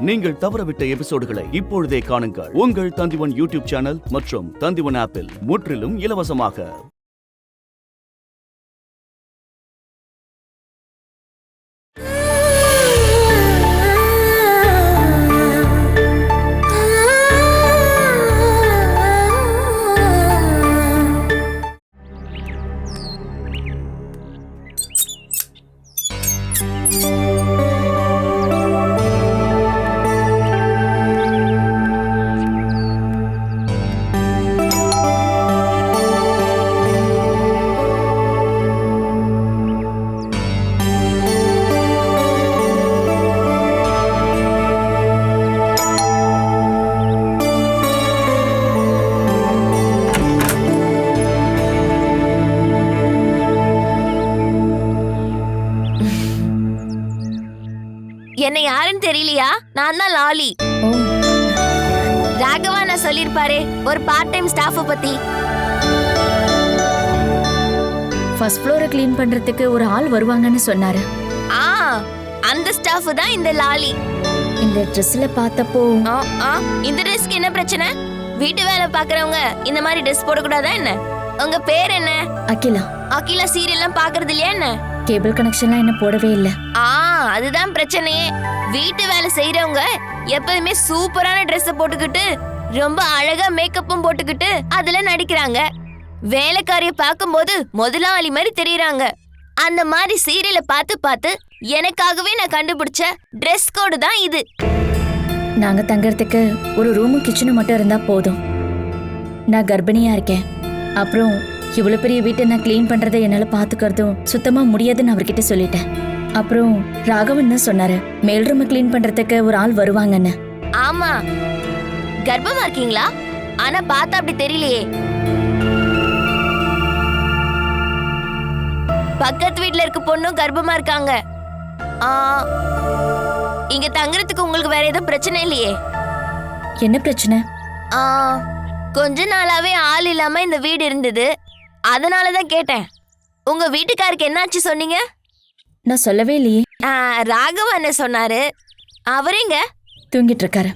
நீங்கள் தவறவிட்ட எபிசோடுகளை இப்பொழுதே காணுங்கள். உங்கள் தந்திவன் யூடியூப் சேனல் மற்றும் தந்திவன் ஆப்பில் முற்றிலும் இலவசமாக. என்ன யாருன்னு தெரியலையா? நான் தான் லாலி. ராகவா நான் சொல்லிருப்பாரு ஒரு பார்ட் டைம் ஸ்டாஃப் பத்தி. ஃபர்ஸ்ட் ஃப்ளோரை க்ளீன் பண்றதுக்கு ஒரு ஆள் வருவாங்கன்னு சொன்னாரு. அந்த ஸ்டாஃப் தான் இந்த லாலி. இந்த ட்ரெஸ்ல பார்த்தப்போ இந்த ட்ரெஸ்க்கு என்ன பிரச்சனை? வீட்டு வேலை பாக்குறவங்க இந்த மாதிரி ட்ரெஸ் போட கூடாதா என்ன? உங்க பேர் என்ன? அகிலா. அகிலா சீரியல்லாம் பாக்குறது இல்லையா என்ன? கேபிள் கனெக்ஷன்லாம் என்ன போடவே இல்ல. அதுதான் பிரச்சனையே. வீட்டு வேலை செய்யறவங்க எப்பவுமே சூப்பரான ட்ரெஸ் போட்டுக்கிட்டு ரொம்ப அழகா மேக்கப்பும் போட்டுக்கிட்டு அதுல நடிக்கிறாங்க. வேலைக்காரிய பார்க்கும்போது முதலாளி மாதிரி தெரியறாங்க. அந்த மாதிரி சீரியலை பார்த்து பார்த்து எனக்காகவே நான் கண்டுபிடிச்ச ட்ரெஸ் கோடு தான் இது. நாங்க தங்கறதுக்கு ஒரு ரூமும் கிச்சனும் மட்டும் இருந்தா போதும். நான் கர்ப்பிணியா இருக்கேன். அப்புறம் இவ்வளவு பெரிய வீட்டை நான் கிளீன் பண்றதை என்னால பாத்துக்கிறதும் சுத்தமா முடியாதுன்னு அவர்கிட்ட சொல்லிட்டேன். அப்புறம் ராகவன் தான் சொன்னாரு மேல் ரூம் கிளீன் பண்றதுக்கு ஒரு ஆள் வருவாங்கன்னு. ஆமா, கர்ப்பமா இருக்கீங்களா? ஆனா பார்த்தா அப்படி தெரியலையே. பக்கத்து வீட்ல இருக்க பொண்ணும் கர்ப்பமா இருக்காங்க. இங்க தங்குறதுக்கு உங்களுக்கு வேற ஏதோ பிரச்சனை இல்லையே? என்ன பிரச்சனை? கொஞ்ச நாளாவே ஆள் இல்லாம இந்த வீடு இருந்தது, அதனாலதான் கேட்டேன். உங்க வீட்டுக்காருக்கு என்னாச்சு சொன்னீங்க? நான் சொல்லவே இல்லையே. ராகவ என்ன சொன்னாரு? அவரேங்க தூங்கிட்டு இருக்காரு.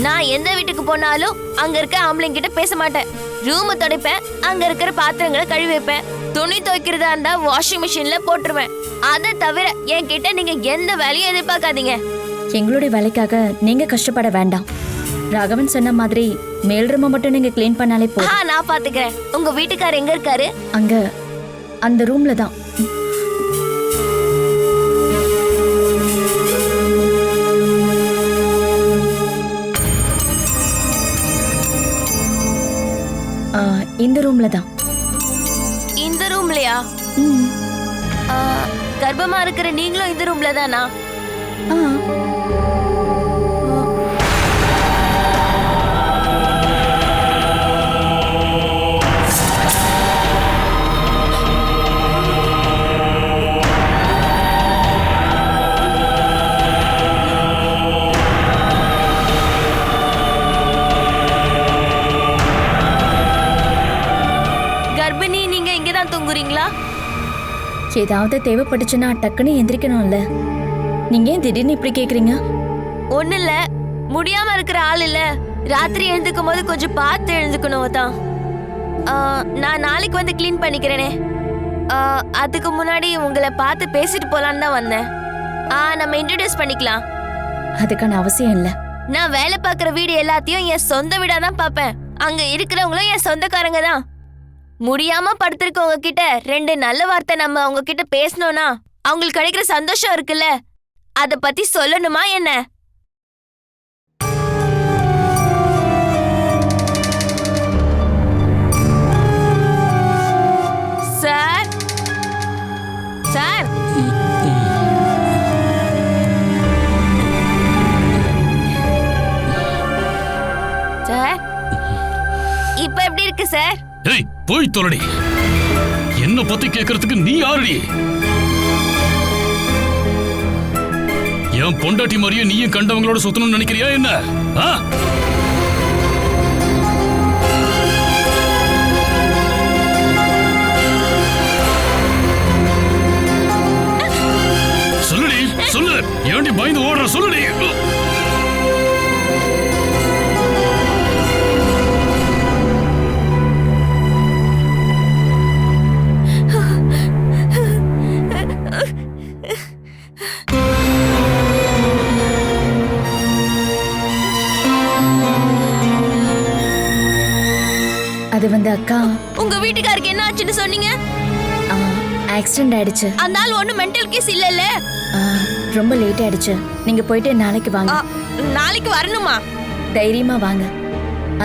நான் எந்த வீட்டுக்கு போனாலும் அங்க இருக்க ஆம்பளைங்க கிட்ட பேச மாட்டேன். ரூம் துடைப்பேன், அங்க இருக்கிற பாத்திரங்களை கழுவி வைப்பேன். துணி துவைக்கிறதா இருந்தா வாஷிங் மிஷின்ல போட்டுருவேன். அதை தவிர என்கிட்ட நீங்க எந்த வேலையும் எதிர்பார்க்காதீங்க. எங்களுடைய வேலைக்காக நீங்க கஷ்டப்பட வேண்டாம். ராகவன் சொன்ன மாதிரி மேல் ரூமை மட்டும் நீங்க கிளீன் பண்ணாலே போதும். நான் பாத்துக்கிறேன். உங்க வீட்டுக்காரர் எங்க இருக்காரு? அங்க அந்த ரூம்ல தான். இந்த ரூம்ல தான். இந்த ரூம்லயா? கர்ப்பமா இருக்கிற நீங்களும் இந்த ரூம்ல தானா? ஏதாவது தேவைப்பட்டுச்சுன்னா டக்குன்னு எந்திரிக்கணும்ல. நீங்க ஏன் திடீர்னு இப்படி கேக்குறீங்க? ஒண்ணு இல்ல, முடியாம இருக்கிற ஆள் இல்ல. ராத்திரி எழுந்துக்கும் போது கொஞ்சம் பார்த்து எழுந்துக்கணும் தான். நான் நாளைக்கு வந்து கிளீன் பண்ணிக்கிறேனே. அதுக்கு முன்னாடி உங்களை பார்த்து பேசிட்டு போலான்னு தான் வந்தேன். நம்ம இன்ட்ரோடியூஸ் பண்ணிக்கலாம். அதுக்கான அவசியம் இல்ல. நான் வேலை பார்க்குற வீடு எல்லாத்தையும் என் சொந்த வீடா தான் பார்ப்பேன். அங்க இருக்கிறவங்களும் என் சொந்தக்காரங்க தான். முடியாம படுத்திருக்கவங்க கிட்ட 2 நல்ல வார்த்தை நம்ம அவங்க கிட்ட பேசணும்னா அவங்களுக்கு கிடைக்கிற சந்தோஷம் இருக்குல்ல, அத பத்தி சொல்லணுமா என்ன? சார் சார் சார் இப்ப எப்படி இருக்கு சார்? ஏய் போய் தொலடி. என்ன பத்தி கேக்குறதுக்கு நீ யாருடி? என் பொண்டாட்டி மாதிரியே நீயும் கண்டவங்களோட சுத்தணும்னு நினைக்கிறியா என்ன? சொல்லுடி, சொல்லு. ஏன்டி பயந்து ஓடுற? சொல்லுடி. அது வந்து அக்கா உங்க வீட்டுக்காருக்கு என்ன ஆச்சுன்னு சொன்னீங்க? ஆக்சிடென்ட் ஆயிடுச்சு. அந்த ஆள் ஒன்னும் மென்டல் கேஸ் இல்லல்ல? ரொம்ப லேட் ஆயிடுச்சு. நீங்க போயிட்டு நாளைக்கு வாங்க. நாளைக்கு வரணுமா? தைரியமா வாங்க.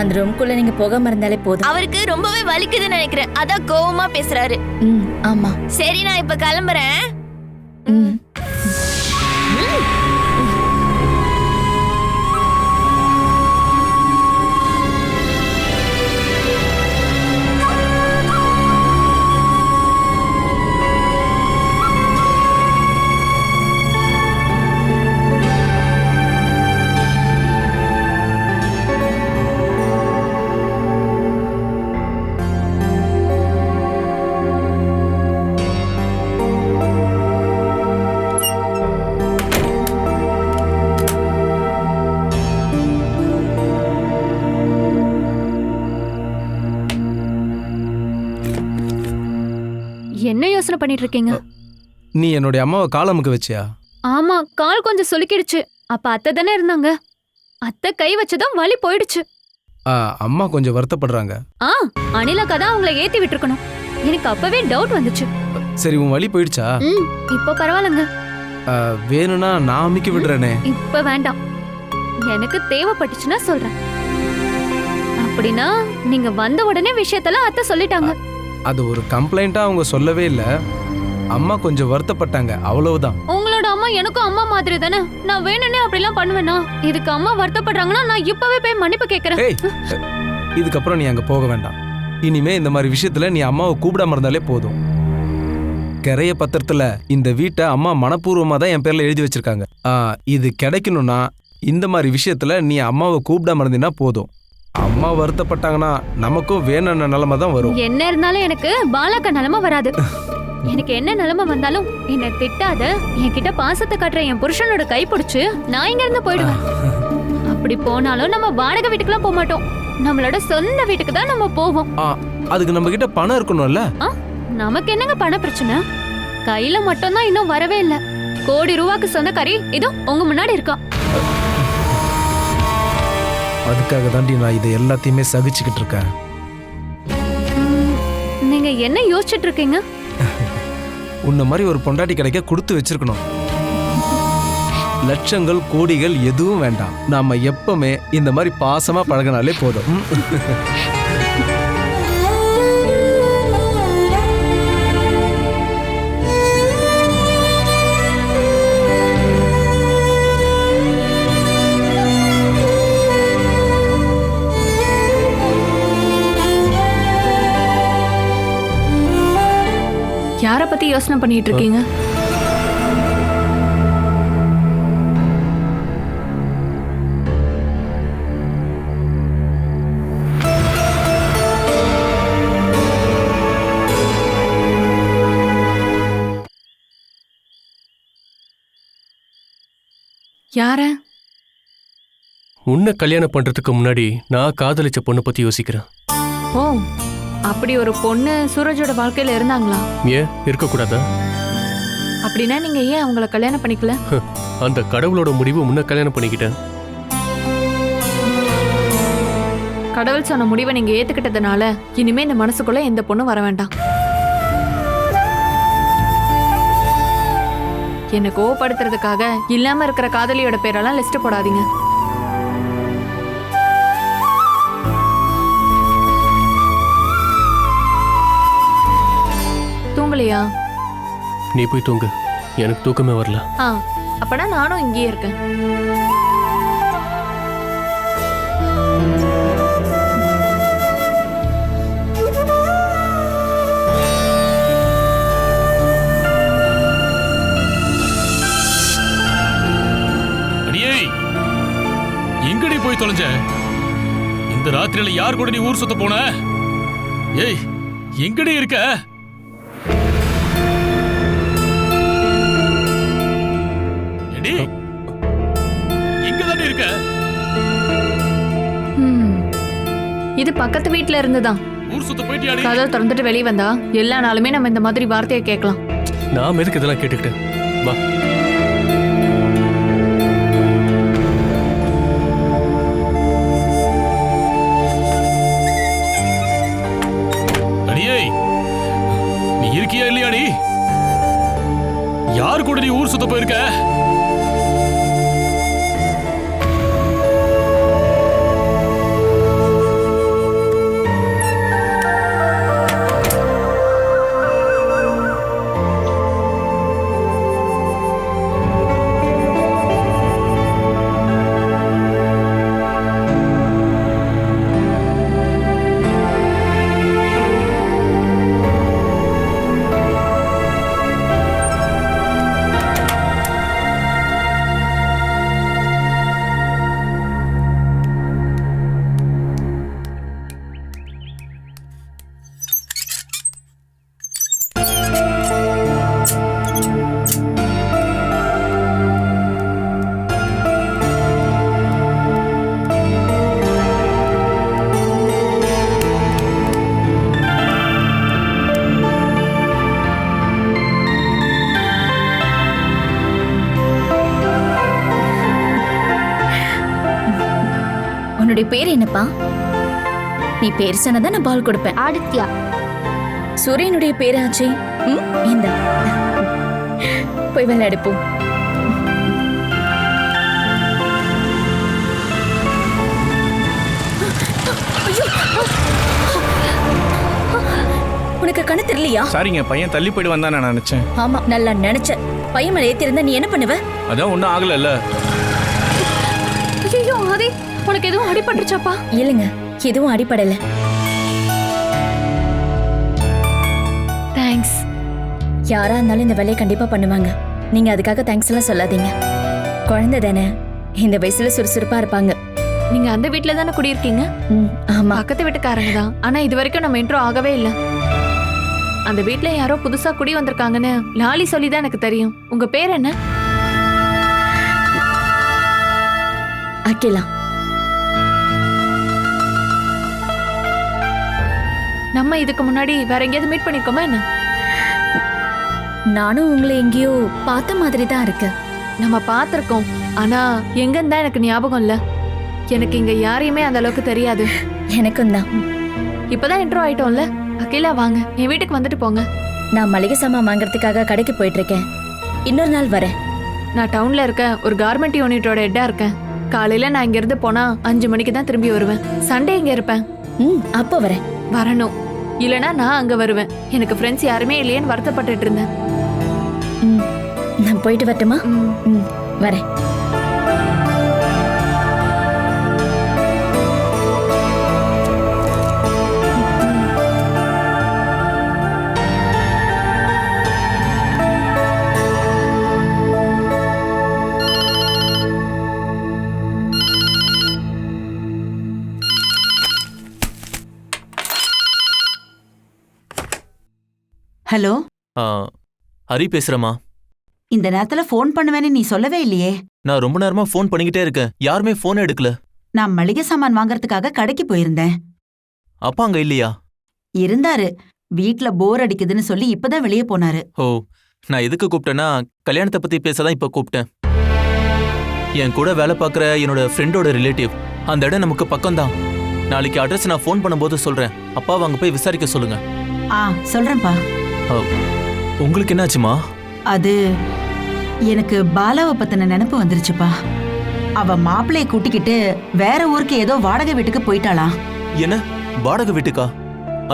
அந்த ரூம்குள்ள நீங்க போகாம இருந்தாலே போதும். அவருக்கு ரொம்பவே வலிக்குதுன்னு நினைக்கிறேன். அதான் கோவமா பேசுறாரு. ஆமா. சரி, நான் இப்ப கிளம்புறேன். என்ன யோசனை பண்ணிட்டு இருக்கீங்க? நீ என்னுடைய அம்மாவை காலமுக்கு வச்சியா? ஆமா, கால் கொஞ்சம் சுலுக்கிடுச்சு. அப்ப அத்தை தானே இருந்தாங்க. அத்தை கை வச்சதும் வலி போயிடுச்சு. அம்மா கொஞ்சம் வருத்தப்படுறாங்க. அனிலக்கா தான் அவங்கள ஏத்தி விட்டுருக்கணும். எனக்கு அப்பவே டவுட் வந்துச்சு. சரி, உன் வலி போயிடுச்சா? இப்போ பரவாயில்லங்க. வேணும்னா நான் அமுக்கி விடுறேனே. இப்ப வேண்டாம், எனக்கு தேவைப்பட்டுச்சுன்னா சொல்றேன். அப்படின்னா நீங்க வந்த உடனே விஷயத்தெல்லாம் அத்தை சொல்லிட்டாங்க. அது ஒரு கம்ப்ளைண்டா அவங்க சொல்லவே இல்ல. அம்மா கொஞ்சம் வருத்தப்பட்டாங்க, அவ்வளவுதான். உங்களோட அம்மா எனக்கும் அம்மா மாதிரி தானே. நான் வேணும்னே அப்படிலாம் பண்ணுவேனா? இதுக்கு அம்மா வருத்தப்படுறாங்கன்னா நான் இப்பவே போய் மன்னிப்பு கேக்குறேன். இதுக்கப்புறம் நீ அங்க போக வேண்டாம். இனிமே இந்த மாதிரி விஷயத்துல நீ அம்மாவை கூப்பிடாம இருந்தாலே போதும். கரைய பத்திரத்துல இந்த வீட்டை அம்மா மனப்பூர்வமா தான் என் பேர்ல எழுதி வச்சிருக்காங்க. இது கிடைக்கணும்னா இந்த மாதிரி விஷயத்துல நீ அம்மாவை கூப்பிடாம இருந்தீங்கன்னா போதும். அம்மா வருத்தப்பட்டாங்கன்னா நமக்கும் வேணும்ன நிலைமை தான் வரும். என்ன இருந்தாலும் எனக்கு பாலாக்கா நிலைமை வராது. எனக்கு என்ன நிலைமை வந்தாலும் என்ன திட்டாத, என்கிட்ட பாசத்தை காட்டுற என் புருஷனோட கை பிடிச்சு நான் இங்க இருந்து போயிடுவேன். அப்படி போனாலும் நம்ம வாடகை வீட்டுக்குலாம் போக மாட்டோம். நம்மளோட சொந்த வீட்டுக்கு தான் நம்ம போவோம். அதுக்கு நம்ம கிட்ட பணம் இருக்கணும்ல. நமக்கு என்னங்க பண பிரச்சனை? கையில மட்டும் தான் இன்னும் வரவே இல்ல. கோடி ரூபாய்க்கு சொந்தக்காரி இதோ உங்க முன்னாடி இருக்கா. அதுக்காக தாண்டி நான் இதை எல்லாத்தையுமே சகிச்சுக்கிட்டு இருக்கேன். நீங்க என்ன யோசிச்சுட்டு இருக்கீங்க? உன்ன மாதிரி ஒரு பொண்டாட்டி கிடைக்க கொடுத்து வச்சிருக்கணும். லட்சங்கள் கோடிகள் எதுவும் வேண்டாம். நாம எப்பவுமே இந்த மாதிரி பாசமா பழகினாலே போதும். யார பத்தி யோசனை பண்ணிட்டு இருக்கீங்க? யார? உன்னை கல்யாணம் பண்றதுக்கு முன்னாடி நான் காதலிச்ச பொண்ணை பத்தி யோசிக்கிறேன். ஓ, அப்படி ஒரு பொண்ணு சூரஜோட வாழ்க்கையில இருந்தாங்களா? ஏன் இருக்கக்கூடாதா? அப்படின்னா நீங்க ஏன் அவங்கள கல்யாணம் பண்ணிக்கல? அந்த கடவுளோட முடிவு முன்ன கல்யாணம் பண்ணிக்கிட்டேன். கடவுள் சொன்ன முடிவை நீங்க ஏத்துக்கிட்டதுனால இனிமே இந்த மனசுக்குள்ள எந்த பொண்ணும் வர வேண்டாம். என்ன கோவப்படுத்துறதுக்காக இல்லாம இருக்கிற காதலியோட பேரெல்லாம் லிஸ்ட் போடாதீங்க. தூங்கலையா? நீ போய் தூங்கு, எனக்கு தூக்கமே வரல. அப்பனா நானும் இங்கேயே இருக்கேன். எங்கடி போய் தொலைஞ்ச? இந்த ராத்திரியில யார் கூட நீ ஊர் சுத்த போன? ஏய், எங்கடி இருக்க? எடி, எங்க தாண்டி இருக்க? இது பக்கத்து வீட்ல இருந்துதான். ஊர் சுத்த போயிட்டியாடி? கதவை திறந்துட்டு வெளியே வந்தா எல்லா நாளுமே நம்ம இந்த மாதிரி வார்த்தையை கேட்கலாம். நான் எதுக்கு இதெல்லாம் கேட்டுக்கிட்டேன்? வா. உன்னுடைய பேர் என்னப்பா? நீ பேர் சொன்னதான் நான் பால் கொடுப்பேன். ஆதித்யா. சூரியனுடைய பேராச்சே. இந்த போய் விளையாடுப்போம். உனக்கு கண்ணு தெரியலையா? சாரிங்க, பையன் தள்ளி போயிட்டு வந்தா நான் நினைச்சேன். ஆமா, நல்லா நினைச்ச. பையன் மேல ஏத்திருந்தா நீ என்ன பண்ணுவ? அதான் ஒன்றும் ஆகலைல்ல. ஐயோ ஆதி, உனக்கு எதுவும் அடிபட்டுருச்சாப்பா? இல்லைங்க, எதுவும் அடிபடல. தேங்க்ஸ். யாரா இருந்தாலும் இந்த வேலையை கண்டிப்பா பண்ணுவாங்க. நீங்க அதுக்காக தேங்க்ஸ் எல்லாம் சொல்லாதீங்க. குழந்தை தானே, இந்த வயசுல சுறுசுறுப்பா இருப்பாங்க. நீங்க அந்த வீட்ல தானே குடியிருக்கீங்க? ஆமா. பக்கத்து வீட்டுக்காரங்க தான். ஆனா இது வரைக்கும் நம்ம இன்ட்ரோ ஆகவே இல்ல. அந்த வீட்ல யாரோ புதுசா குடி வந்திருக்காங்கன்னு லாலி சொல்லிதான் எனக்கு தெரியும். உங்க பேர் என்ன? அகிலா. நம்ம இதுக்கு முன்னாடி வேற எங்கேயாவது மீட் பண்ணிருக்கோமா என்ன? நானும் உங்களை எங்கேயோ பார்த்த மாதிரி தான் இருக்கு. நம்ம பார்த்திருக்கோம், ஆனா எங்கன்னு தான் எனக்கு ஞாபகம் இல்ல. எனக்கு இங்க யாரையுமே அந்த அளவுக்கு தெரியாது. எனக்கும் தான். இப்பதான் இன்ட்ரோ ஆயிட்டோம்ல. அகிலா வாங்க, என் வீட்டுக்கு வந்துட்டு போங்க. நான் மளிகை சாமான் வாங்குறதுக்காக கடைக்கு போயிட்டு இருக்கேன். இன்னொரு நாள் வரேன். நான் டவுன்ல இருக்க ஒரு கார்மெண்ட் யூனிட்டோட ஹெட்டா இருக்கேன். காலையில நான் இங்க இருந்து போனா 5 மணிக்கு தான் திரும்பி வருவேன். சண்டே இங்க இருப்பேன். அப்போ வரேன். வரணும், இல்லனா நான் அங்க வருவேன். எனக்கு ஃப்ரெண்ட்ஸ் யாருமே இல்லையேன்னு வருத்தப்பட்டுட்டு இருந்தேன். நான் போயிட்டு வரட்டுமா? வரேன். ஹலோ, ஹரி பேசுறேம்மா. இந்த நேரத்துல ஃபோன் பண்ணுவேன்னு நீ சொல்லவே இல்லையே. நான் ரொம்ப நேரமா ஃபோன் பண்ணிக்கிட்டே இருக்கேன், யாருமே ஃபோன் எடுக்கல. நான் மளிகை சாமான் வாங்கறதுக்காக கடைக்கு போயிருந்தேன். அப்பா அங்க இல்லையா? இருந்தாரு, வீட்ல போர் அடிக்குதுன்னு சொல்லி இப்பதான் வெளியே போனாரு. ஓ, நான் எதுக்கு கூப்பிட்டேன்னா கல்யாணத்தை பத்தி பேசதான் இப்ப கூப்பிட்டேன். என் கூட வேலை பார்க்குற என்னோட ஃப்ரெண்டோட ரிலேட்டிவ். அந்த இடம் நமக்கு பக்கம்தான். நாளைக்கு அட்ரஸ் நான் ஃபோன் பண்ணும்போது சொல்றேன். அப்பாவை அங்க போய் விசாரிக்க சொல்லுங்க. சொல்றேன்ப்பா. உங்களுக்கு என்னாச்சுமா? அது எனக்கு பாலாவை பத்தின நினைப்பு வந்துருச்சுப்பா. அவ மாப்பிள்ளைய கூட்டிக்கிட்டு வேற ஊருக்கு ஏதோ வாடகை வீட்டுக்கு போயிட்டாளா. என்ன, வாடகை வீட்டுக்கா?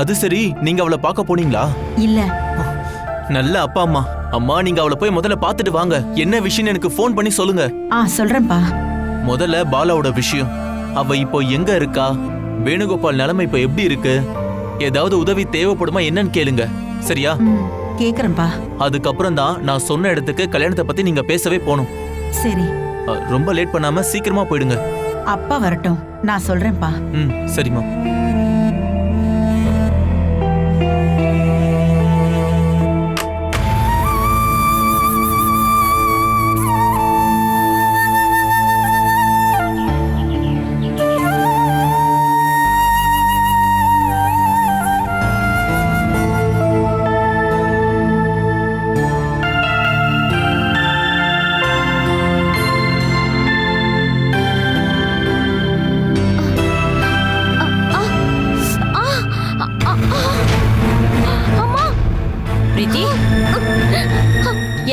அது சரி, நீங்க அவளை பார்க்க போனீங்களா? இல்ல. நல்ல அப்பா அம்மா. அம்மா, நீங்க அவளை போய் முதல்ல பார்த்துட்டு வாங்க. என்ன விஷயம்னு எனக்கு ஃபோன் பண்ணி சொல்லுங்க. சொல்றேன்ப்பா. முதல்ல பாலாவோட விஷயம். அவ இப்போ எங்க இருக்கா? வேணுகோபால் நிலைமை இப்ப எப்படி இருக்கு? ஏதாவது உதவி தேவைப்படுமா என்னன்னு கேளுங்க, சரியா? கேக்குறேன்ப்பா. அதுக்கப்புறம் தான் நான் சொன்ன இடத்துக்கு கல்யாணத்தை பத்தி நீங்க பேசவே போகணும். சரி. ரொம்ப லேட் பண்ணாம சீக்கிரமா போயிடுங்க. அப்பா வரட்டும், நான் சொல்றேன்ப்பா. சரிம்மா.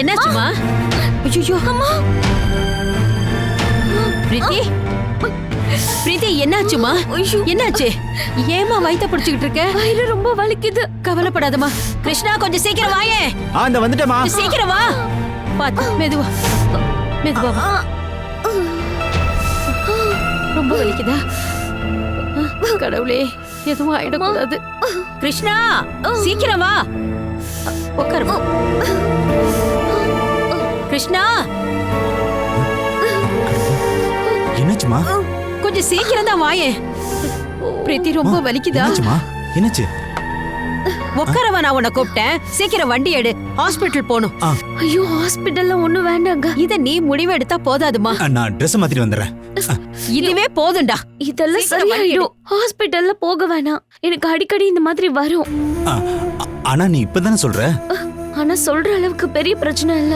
என்னாச்சுமா? ஐயோ அம்மா. பிரீத்தி, பிரீத்தி என்னாச்சுமா? என்னாச்சு? ஏமா வயித்த பிடிச்சிட்டு இருக்க? வயிறு ரொம்ப வலிக்குது. கவலைப்படாதம்மா. கிருஷ்ணா, கொஞ்சம் சீக்கிரம் வாயே. இந்த வந்துட்டேமா. சீக்கிரம் வா. பாத்து மெதுவா மெதுவா வா. ரொம்ப வலிக்குதா? கடவுளே, எதுவும் ஆயிடக்கூடாது. கிருஷ்ணா, சீக்கிரம் வா. உட்காருமா. கிருஷ்ணா, என்னாச்சுமா? கொஞ்சம் சீக்கிரம் தான் வாயே. பிரீத்தி, ரொம்ப வலிக்குதா? என்னாச்சு? உட்காரவா, நான் உன்னை கூப்பிட்டேன். சீக்கிரம் வண்டி எடு, ஹாஸ்பிட்டல் போகணும். ஐயோ, ஹாஸ்பிட்டல்ல ஒண்ணும் வேண்டாங்க. இத நீ முடிவு எடுத்தா போதாதுமா. நான் ட்ரெஸ் மாத்திட்டு வந்துடுறேன். இதுவே போதும்டா. இதெல்லாம் சரியாயிடும். ஹாஸ்பிட்டல்ல போக வேணாம். எனக்கு அடிக்கடி இந்த மாதிரி வரும். ஆனா நீ இப்பதானே சொல்ற. ஆனா சொல்ற அளவுக்கு பெரிய பிரச்சனை இல்ல.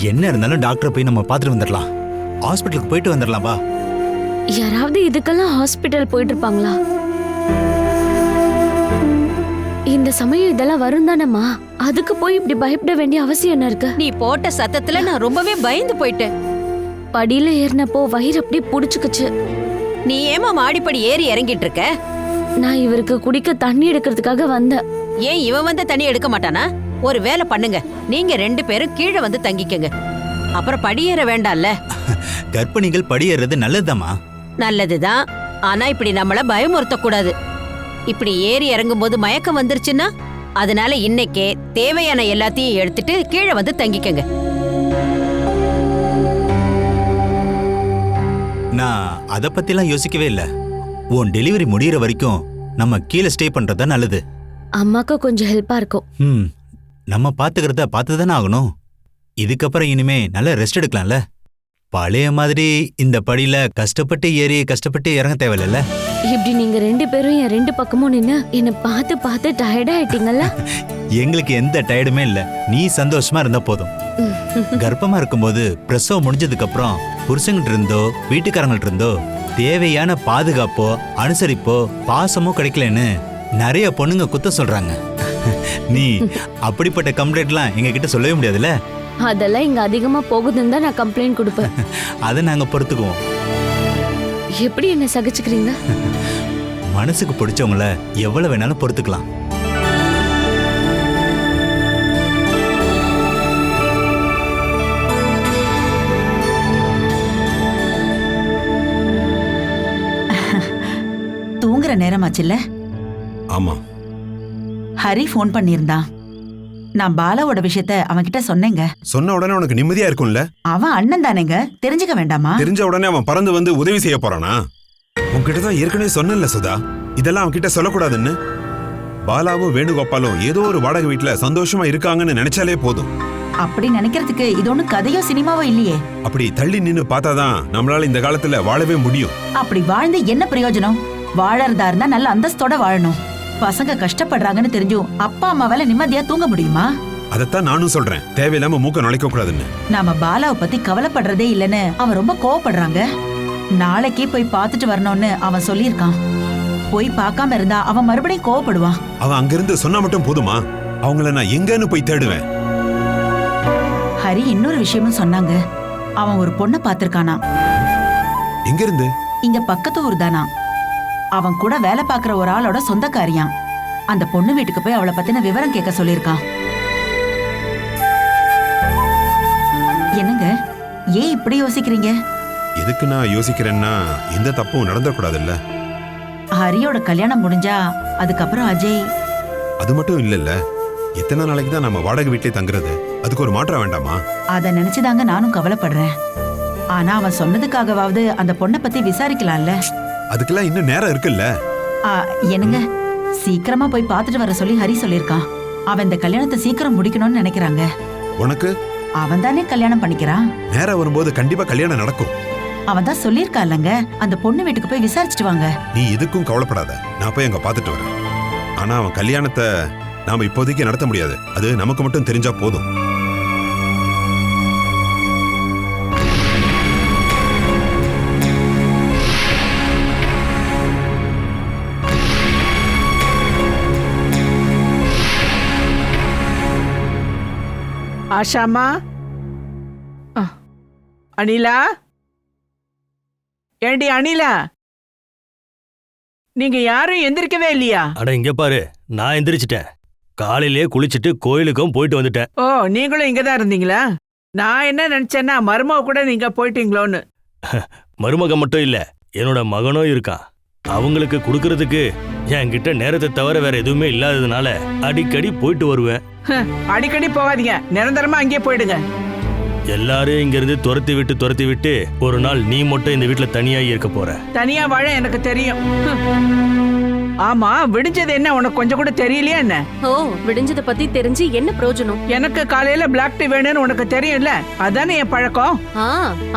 என்ன இருந்தாலும் டாக்டரை போய் நம்ம பாத்துட்டு வந்துடலாம். ஹாஸ்பிட்டலுக்கு போயிட்டு வந்துடலாம். வா. யாராவது இதுக்கெல்லாம் ஹாஸ்பிட்டல் போயிட்டு இருப்பாங்களா? இந்த சமயம் இதெல்லாம் வரும் தானம்மா, அதுக்கு போய் இப்படி பயப்பட வேண்டிய அவசியம் என்ன இருக்கு? நீ போட்ட சத்தத்துல நான் ரொம்பவே பயந்து போயிட்டேன். படியில ஏறினப்போ வயிறு அப்படியே புடிச்சுக்குச்சு. நீ ஏமா மாடிப்படி ஏறி இறங்கிட்டு இருக்க? நான் இவருக்கு குடிக்க தண்ணி எடுக்கிறதுக்காக வந்தேன். ஏன் இவன் வந்து தண்ணி எடுக்க மாட்டானா? ஒரு வேலை பண்ணுங்க, நீங்க 2 பேரும் கீழே வந்து தங்கிக்கங்க. அப்புறம் படியேற வேண்டாம்ல. கர்ப்பிணிகள் படியேறது நல்லதுதாம்மா. நல்லதுதான், ஆனா இப்படி நம்மள பயமுறுத்த கூடாது. இப்படி ஏறி இறங்கும் போது மயக்கம் வந்துருச்சுன்னா, அதனால இன்னைக்கே தேவையான எல்லாத்தையும் எடுத்துட்டு கீழே வந்து தங்கிக்கங்க. நான் அதை பத்திலாம் யோசிக்கவே இல்லை. உன் டெலிவரி முடியிற வரைக்கும் நம்ம கீழே ஸ்டே பண்றதா நல்லது. அம்மாக்கு கொஞ்சம் ஹெல்ப்பா இருக்கும். நம்ம பாத்துக்கிறத பார்த்துதானே ஆகணும். இதுக்கப்புறம் இனிமே நல்ல ரெஸ்ட் எடுக்கலாம்ல. பழைய மாதிரி இந்த படியில கஷ்டப்பட்டு ஏறி கஷ்டப்பட்டு இறங்க தேவையில்ல. இப்படி நீங்க 2 பேரும் என் 2 பக்கமும் நின்னு என்ன பார்த்து பார்த்து டயர்ட் ஆயிட்டீங்கல்ல. எங்களுக்கு எந்த டயர்டுமே இல்ல, நீ சந்தோஷமா இருந்தா போதும். கர்ப்பமா இருக்கும்போது பிரசவம் முடிஞ்சதுக்கு அப்புறம் புருஷங்கிட்ட இருந்தோ வீட்டுக்காரங்கள்ட்ட இருந்தோ தேவையான பாதுகாப்போ அனுசரிப்போ பாசமோ கிடைக்கலன்னு நிறைய பொண்ணுங்க குத்த சொல்றாங்க. நீ அப்படிப்பட்ட கம்ப்ளைண்ட்லாம் எங்க கிட்ட சொல்லவே முடியாதுல்ல. அதெல்லாம் இங்க அதிகமா போகுதுன்னு தான் நான் கம்ப்ளைண்ட் கொடுப்பேன். அதை நாங்க பொறுத்துக்குவோம். எப்படி என்ன சகிச்சுக்கிறீங்க? மனசுக்கு பிடிச்சவங்கள எவ்வளவு வேணாலும் பொறுத்துக்கலாம். தூங்குற நேரமாச்சுல்ல? ஆமா. ஹரி ஃபோன் பண்ணியிருந்தான். நான் பாலாவோட விஷயத்த அவன்கிட்ட சொன்னேங்க. சொன்ன உடனே உனக்கு நிம்மதியா இருக்கும்ல? அவன் அண்ணன் தானேங்க, தெரிஞ்சுக்க வேண்டாமா? தெரிஞ்ச உடனே அவன் பறந்து வந்து உதவி செய்ய போறானா? உன்கிட்ட தான் ஏற்கனவே சொன்னேன்ல சுதா, இதெல்லாம் அவன் கிட்ட சொல்லக்கூடாதுன்னு. பாலாவும் வேணுகோபாலும் ஏதோ ஒரு வாடகை வீட்டுல சந்தோஷமா இருக்காங்கன்னு நினைச்சாலே போதும். அப்படி நினைக்கிறதுக்கு இது ஒண்ணும் கதையோ சினிமாவோ இல்லையே. அப்படி தள்ளி நின்னு பார்த்தாதான் நம்மளால இந்த காலத்துல வாழவே முடியும். அப்படி வாழ்ந்து என்ன பிரயோஜனம்? வாழறதா இருந்தா நல்ல அந்தஸ்தோட வாழணும். பசங்க கஷ்டப்படுறாங்கன்னு தெரிஞ்சும் அப்பா அம்மாவால நிம்மதியா தூங்க முடியுமா? அதத்தான் நானும் சொல்றேன், தேவையில்லாம மூக்க நுழைக்க கூடாதுன்னு. நாம பாலாவை பத்தி கவலைப்படுறதே இல்லைன்னு அவன் ரொம்ப கோவப்படுறாங்க. நாளைக்கே போய் பார்த்துட்டு வரணும்னு அவன் சொல்லியிருக்கான். போய் பார்க்காம இருந்தா அவன் மறுபடியும் கோவப்படுவான். அவன் அங்கிருந்து சொன்னா மட்டும் போதுமா? அவங்கள நான் எங்கன்னு போய் தேடுவேன். ஹரி இன்னொரு விஷயமும் சொன்னாங்க. அவன் ஒரு பொண்ணை பார்த்திருக்கானா. எங்க இருந்து? இங்க பக்கத்து ஊர் தானா. அவன் கூட வேலை பார்க்கிற ஒரு ஆளோட சொந்தக்காரியான். அந்த பொண்ணு வீட்டுக்கு போய் அவளை பத்தின விவரம் கேட்க சொல்லியிருக்கான். என்னங்க, ஏன் இப்படி யோசிக்கிறீங்க? எதுக்கு நான் யோசிக்கிறேன்னா, எந்த தப்பும் நடந்துடக்கூடாதுல்ல. ஹரியோட கல்யாணம் முடிஞ்சா அதுக்கப்புறம் அஜய். அது மட்டும் இல்லல்ல, எத்தனை நாளைக்கு தான் நம்ம வாடகை வீட்டிலே தங்குறது? அதுக்கு ஒரு மாற்றம் வேண்டாமா? அத நினைச்சுதாங்க நானும் கவலைப்படுறேன். ஆனா அவன் சொன்னதுக்காகவாவது அந்த பொண்ணை பத்தி விசாரிக்கலாம்ல. அதுக்கெல்லாம் இன்னும் நேரம் இருக்குல்ல. என்னங்க, சீக்கிரமா போய் பார்த்துட்டு வர சொல்லி ஹரி சொல்லிருக்கான். அவன் இந்த கல்யாணத்தை சீக்கிரம் முடிக்கணும்னு நினைக்கிறாங்க. உனக்கு? அவன் தானே கல்யாணம் பண்ணிக்கிறான். நேரம் வரும்போது கண்டிப்பா கல்யாணம் நடக்கும். அவன் தான் சொல்லியிருக்கான்லங்க, அந்த பொண்ணு வீட்டுக்கு போய் விசாரிச்சுட்டு வாங்க. நீ எதுக்கும் கவலைப்படாத, நான் போய் அங்க பார்த்துட்டு வரேன். ஆனா அவன் கல்யாணத்தை நாம இப்போதைக்கு நடத்த முடியாது. அது நமக்கு மட்டும் தெரிஞ்சா போதும். ஆஷாமா, அனிலா, ஏண்டி அனிலா, நீங்க யாரும் எந்திரிக்கவே இல்லையா? அட இங்க பாரு, நான் எந்திரிச்சிட்டேன். காலையிலே குளிச்சுட்டு கோயிலுக்கும் போயிட்டு வந்துட்டேன். ஓ, நீங்களும் இங்கதான் இருந்தீங்களா? நான் என்ன நினைச்சேன்னா மருமக கூட நீங்க போயிட்டீங்களோன்னு. மருமக மட்டும் இல்ல, என்னோட மகனும் இருக்கான். அவங்களுக்கு கொடுக்கறதுக்கு என்கிட்ட நேரத்தை தவிர வேற எதுவுமே இல்லாததுனால அடிக்கடி போயிட்டு வருவேன். அடிக்கடி போகாதீங்க, நிரந்தரமா அங்கேயே போயிடுங்க. எல்லாரும் இங்க இருந்து துரத்தி விட்டு ஒரு நாள் நீ மட்டும் இந்த வீட்டுல தனியா இருக்க போற. தனியா வாழ எனக்கு தெரியும். ஆமா, விடிஞ்சது என்ன உனக்கு கொஞ்சம் கூட தெரியலையா என்ன? ஓ, விடிஞ்சத பத்தி தெரிஞ்சு என்ன பிரயோஜனம்? எனக்கு காலையில பிளாக் டீ வேணும்னு உனக்கு தெரியும்ல, அதானே என் பழக்கம்.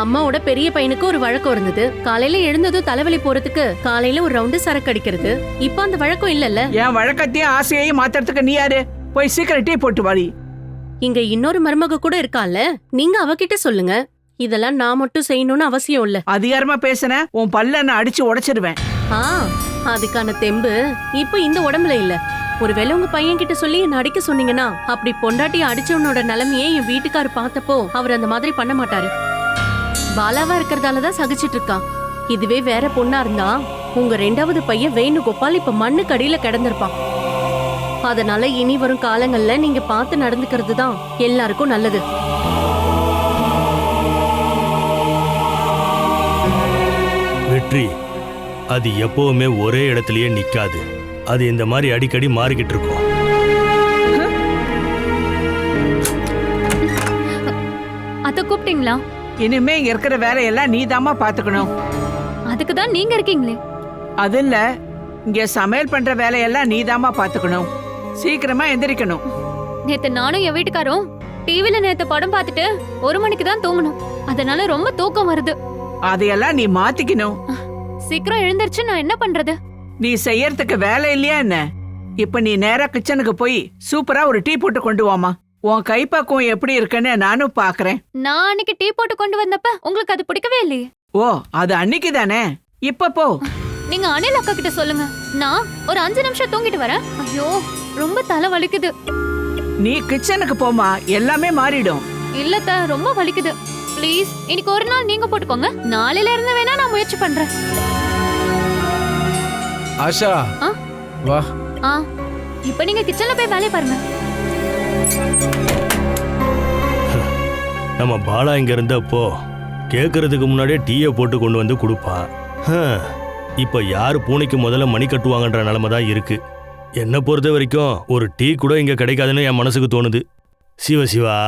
அம்மாவோட பெரிய பையனுக்கு ஒரு வழக்கம் இருந்தது. காலையில எழுந்ததும் தலைவலி போறதுக்கு காலையில ஒரு ரவுண்டு சரக்கு அடிக்கிறது. இப்ப அந்த வழக்கம் இல்லல்ல. என் வழக்கத்தையும் ஆசையையும் மாத்துறதுக்கு நீ யாரு? போய் சீக்கிரம் டீ போட்டு வாடி. இங்க இன்னொரு மருமக கூட இருக்கால, நீங்க அவகிட்ட சொல்லுங்க. இதெல்லாம் நான் மட்டும் செய்யணும்னு அவசியம் இல்ல. அதிகாரமா பேசுன உன் பல்ல நான் அடிச்சு உடைச்சிடுவேன். அதுக்கான தெம்பு இப்ப இந்த உடம்புல இல்ல. ஒருவேளை உங்க பையன் கிட்ட சொல்லி என்ன அடிக்க சொன்னீங்கன்னா, அப்படி பொண்டாட்டிய அடிச்சவனோட நிலைமையே என் வீட்டுக்காரு பார்த்தப்போ அவர் அந்த மாதிரி பண்ண மாட்டாரு. பாலாவா இருக்கிறதாலதான் சகிச்சிட்டு இருக்கான். இதுவே வேற பொண்ணா இருந்தா உங்க 2வது பையன் வேணுகோபால் இப்ப மண்ணுக்கு அடியில கிடந்திருப்பான். அதனால இனி வரும் காலங்கள்ல நீங்க பார்த்து நடந்துக்கிறது தான் எல்லாருக்கும் நல்லது. வெற்றி அது எப்பவுமே ஒரே இடத்துலயே நிக்காது. அது இந்த மாதிரி அடிக்கடி மாறிக்கிட்டு இருக்கும். அத கூப்பிட்டீங்களா? இனிமே இங்க இருக்கிற வேலையெல்லாம் நீதாம்மா பாத்துக்கணும். அதுக்கு தான் நீங்க இருக்கீங்களே. அது இல்ல, இங்க சமையல் பண்ற வேலையெல்லாம் நீதாம்மா பாத்துக்கணும். சீக்கிரமா எந்திரிக்கணும். நேத்து நானும் என் வீட்டுக்காரும் டிவில நேத்து படம் பார்த்துட்டு 1 மணிக்கு தான் தூங்கணும். அதனால ரொம்ப தூக்கம் வருது. அதையெல்லாம் நீ மாத்திக்கணும். சீக்கிரம் எழுந்திருச்சு நான் என்ன பண்றது? நீ செய்யறதுக்கு வேலை இல்லையா என்ன? இப்ப நீ நேரா கிச்சனுக்கு போய் சூப்பரா ஒரு டீ போட்டு கொண்டு வாமா. உன் கைப்பக்குவம் எப்படி இருக்குன்னு நானும் பாக்குறேன். நான் அன்னைக்கு டீ போட்டு கொண்டு வந்தப்ப உங்களுக்கு அது பிடிக்கவே இல்லையே. ஓ, அது அன்னைக்கு தானே. இப்ப போ. நீங்க அனில் அக்கா கிட்ட சொல்லுங்க. நான் ஒரு 5 நிமிஷம் தூங்கிட்டு வரேன். ஐயோ ரொம்ப தலை வலிக்குது. நீ கிச்சனுக்கு போமா, எல்லாமே மாறிடும். இல்லத்த ரொம்ப வலிக்குது. ப்ளீஸ் இன்னைக்கு ஒரு நாள் நீங்க போட்டுக்கோங்க. நாளையில இருந்து வேணா நான் முயற்சி பண்றேன். ஆஷா வா. இப்போ நீங்க கிச்சன்ல போய் வேலைய பாருங்க. நம்ம பாலா இங்க இருந்தப்போ கேட்கறதுக்கு முன்னாடியே டீயை போட்டு கொண்டு வந்து கொடுப்பான். இப்போ யார் பூனைக்கு முதல்ல மணி கட்டுவாங்கன்ற நிலைமை தான் இருக்கு. என்னை பொறுத்த வரைக்கும் ஒரு டீ கூட இங்க கிடைக்காதுன்னு என் மனசுக்கு தோணுது. Siva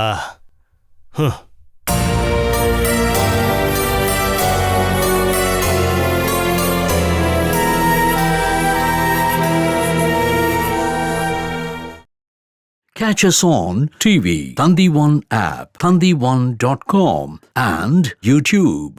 Catch us on TV, Thandivan app, thandivan.com and YouTube.